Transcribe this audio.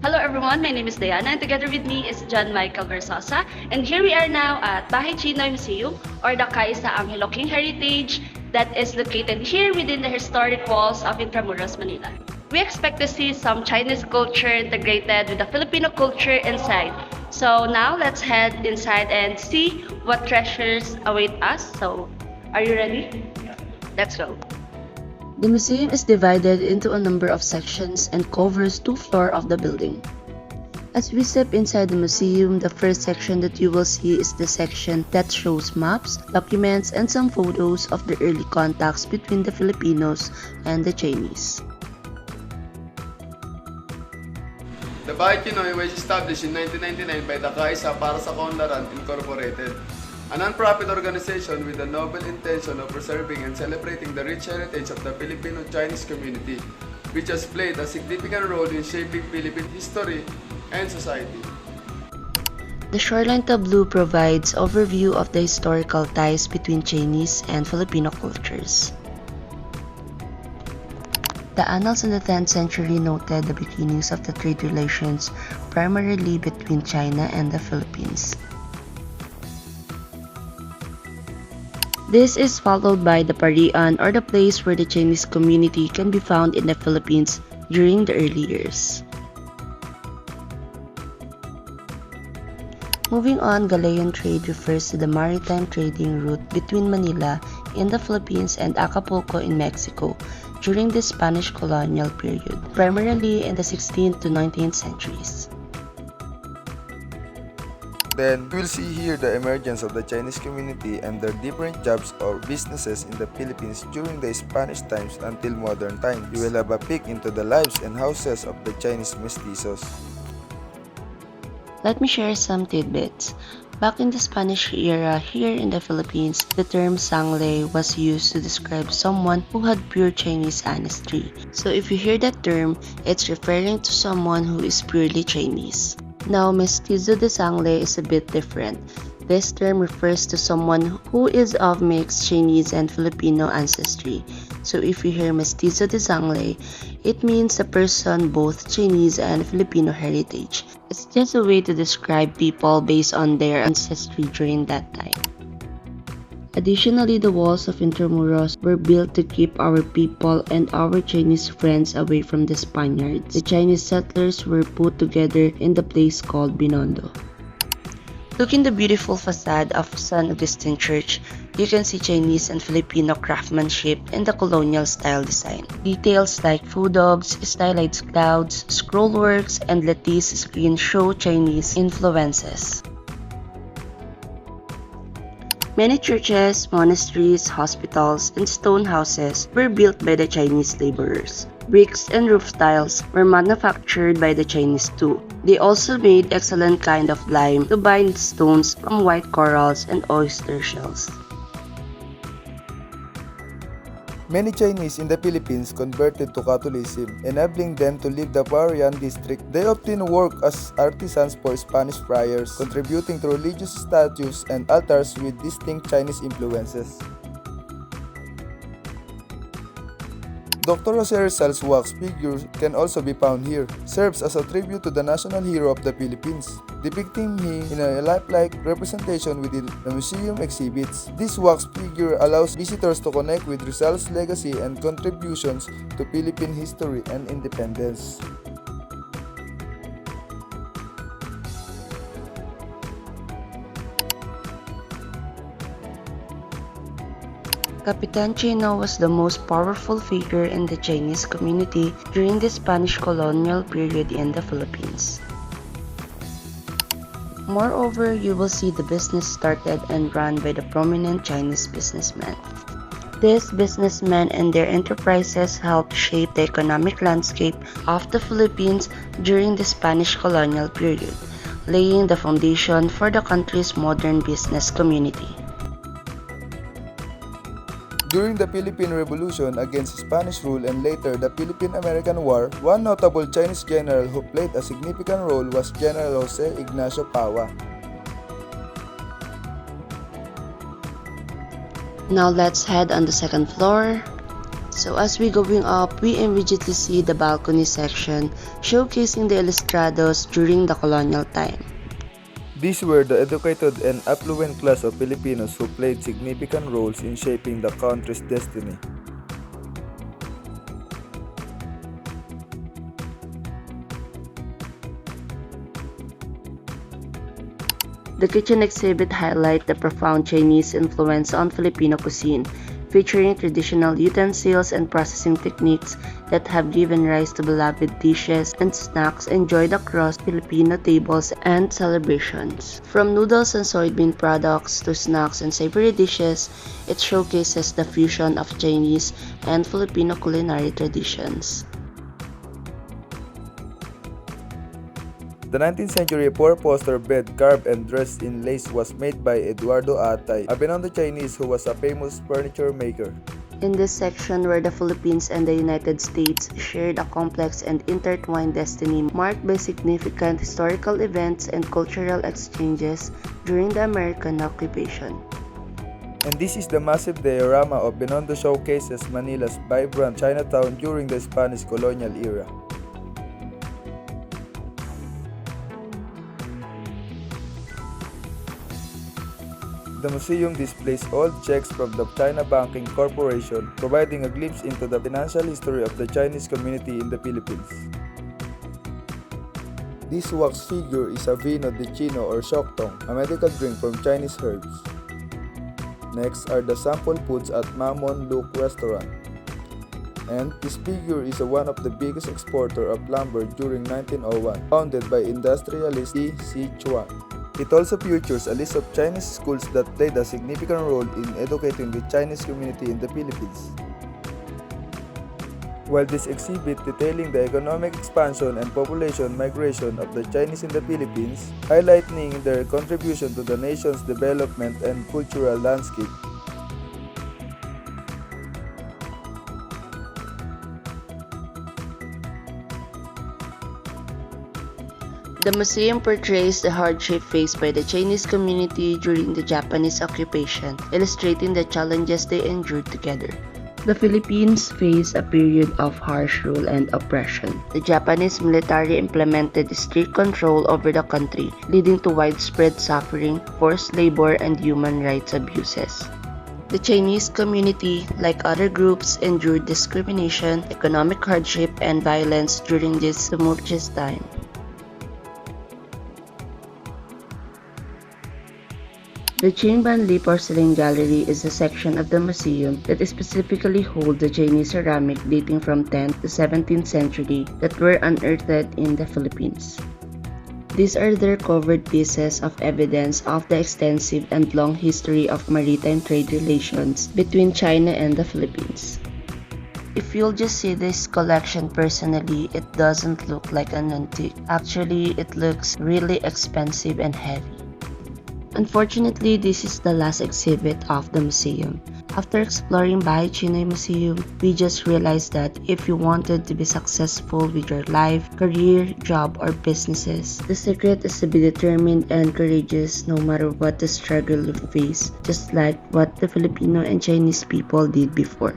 Hello everyone, my name is Diana and together with me is John Michael Versosa. And here we are now at Bahay Tsinoy Museum or the Kaisa Angelo King Heritage that is located here within the historic walls of Intramuros, Manila. We expect to see some Chinese culture integrated with the Filipino culture inside. So now let's head inside and see what treasures await us. So are you ready? Let's go. The museum is divided into a number of sections and covers two floors of the building. As we step inside the museum, the first section that you will see is the section that shows maps, documents, and some photos of the early contacts between the Filipinos and the Chinese. The Bahay Tsinoy was established in 1999 by the Kaisa para sa Kaunlaran Incorporated, a non-profit organization with the noble intention of preserving and celebrating the rich heritage of the Filipino-Chinese community, which has played a significant role in shaping Philippine history and society. The shoreline tableau provides overview of the historical ties between Chinese and Filipino cultures. The annals in the 10th century noted the beginnings of the trade relations primarily between China and the Philippines. This is followed by the Parian or the place where the Chinese community can be found in the Philippines during the early years. Moving on, Galeon trade refers to the maritime trading route between Manila in the Philippines and Acapulco in Mexico during the Spanish colonial period, primarily in the 16th to 19th centuries. Then, we will see here the emergence of the Chinese community and their different jobs or businesses in the Philippines during the Spanish times until modern times. You will have a peek into the lives and houses of the Chinese mestizos. Let me share some tidbits. Back in the Spanish era here in the Philippines, the term sanglay was used to describe someone who had pure Chinese ancestry. So if you hear that term, it's referring to someone who is purely Chinese. Now, mestizo de sangle is a bit different. This term refers to someone who is of mixed Chinese and Filipino ancestry. So if you hear mestizo de sangle, it means a person both Chinese and Filipino heritage. It's just a way to describe people based on their ancestry during that time. Additionally, the walls of Intramuros were built to keep our people and our Chinese friends away from the Spaniards. The Chinese settlers were put together in the place called Binondo. Looking the beautiful facade of San Agustin Church, you can see Chinese and Filipino craftsmanship in the colonial style design. Details like fudobs, stylized clouds, scrollworks, and lattice screen show Chinese influences. Many churches, monasteries, hospitals, and stone houses were built by the Chinese laborers. Bricks and roof tiles were manufactured by the Chinese too. They also made excellent kind of lime to bind stones from white corals and oyster shells. Many Chinese in the Philippines converted to Catholicism, enabling them to leave the Parian district. They often work as artisans for Spanish friars, contributing to religious statues and altars with distinct Chinese influences. Dr. Jose Rizal's wax figure can also be found here. Serves as a tribute to the national hero of the Philippines, depicting him in a lifelike representation within the museum exhibits. This wax figure allows visitors to connect with Rizal's legacy and contributions to Philippine history and independence. Capitan Chino was the most powerful figure in the Chinese community during the Spanish colonial period in the Philippines. Moreover, you will see the business started and run by the prominent Chinese businessmen. These businessmen and their enterprises helped shape the economic landscape of the Philippines during the Spanish colonial period, laying the foundation for the country's modern business community. During the Philippine Revolution against Spanish rule and later the Philippine-American War, one notable Chinese general who played a significant role was General Jose Ignacio Paua. Now let's head on the second floor. So as we going up, we immediately see the balcony section showcasing the ilustrados during the colonial time. These were the educated and affluent class of Filipinos who played significant roles in shaping the country's destiny. The kitchen exhibit highlight the profound Chinese influence on Filipino cuisine, featuring traditional utensils and processing techniques that have given rise to beloved dishes and snacks enjoyed across Filipino tables and celebrations. From noodles and soybean products to snacks and savory dishes, it showcases the fusion of Chinese and Filipino culinary traditions. The 19th century four-poster bed carved and dressed in lace was made by Eduardo Atay, a Binondo Chinese who was a famous furniture maker. In this section where the Philippines and the United States shared a complex and intertwined destiny marked by significant historical events and cultural exchanges during the American occupation. And this is the massive diorama of Binondo showcases Manila's vibrant Chinatown during the Spanish colonial era. The museum displays old checks from the China Banking Corporation, providing a glimpse into the financial history of the Chinese community in the Philippines. This wax figure is a vino de chino or shoktong, a medical drink from Chinese herbs. Next are the sample foods at Mamon Luke Restaurant. And this figure is one of the biggest exporter of lumber during 1901, founded by industrialist C. Chuan. It also features a list of Chinese schools that played a significant role in educating the Chinese community in the Philippines. While this exhibit detailing the economic expansion and population migration of the Chinese in the Philippines, highlighting their contribution to the nation's development and cultural landscape. The museum portrays the hardship faced by the Chinese community during the Japanese occupation, illustrating the challenges they endured together. The Philippines faced a period of harsh rule and oppression. The Japanese military implemented strict control over the country, leading to widespread suffering, forced labor, and human rights abuses. The Chinese community, like other groups, endured discrimination, economic hardship, and violence during this tumultuous time. The Qingban Li Porcelain Gallery is a section of the museum that specifically holds the Chinese ceramic dating from 10th to 17th century that were unearthed in the Philippines. These are their covered pieces of evidence of the extensive and long history of maritime trade relations between China and the Philippines. If you'll just see this collection personally, it doesn't look like an antique. Actually, it looks really expensive and heavy. Unfortunately, this is the last exhibit of the museum. After exploring Bahay Tsinoy Museum, we just realized that if you wanted to be successful with your life, career, job, or businesses, the secret is to be determined and courageous no matter what the struggle you face, just like what the Filipino and Chinese people did before.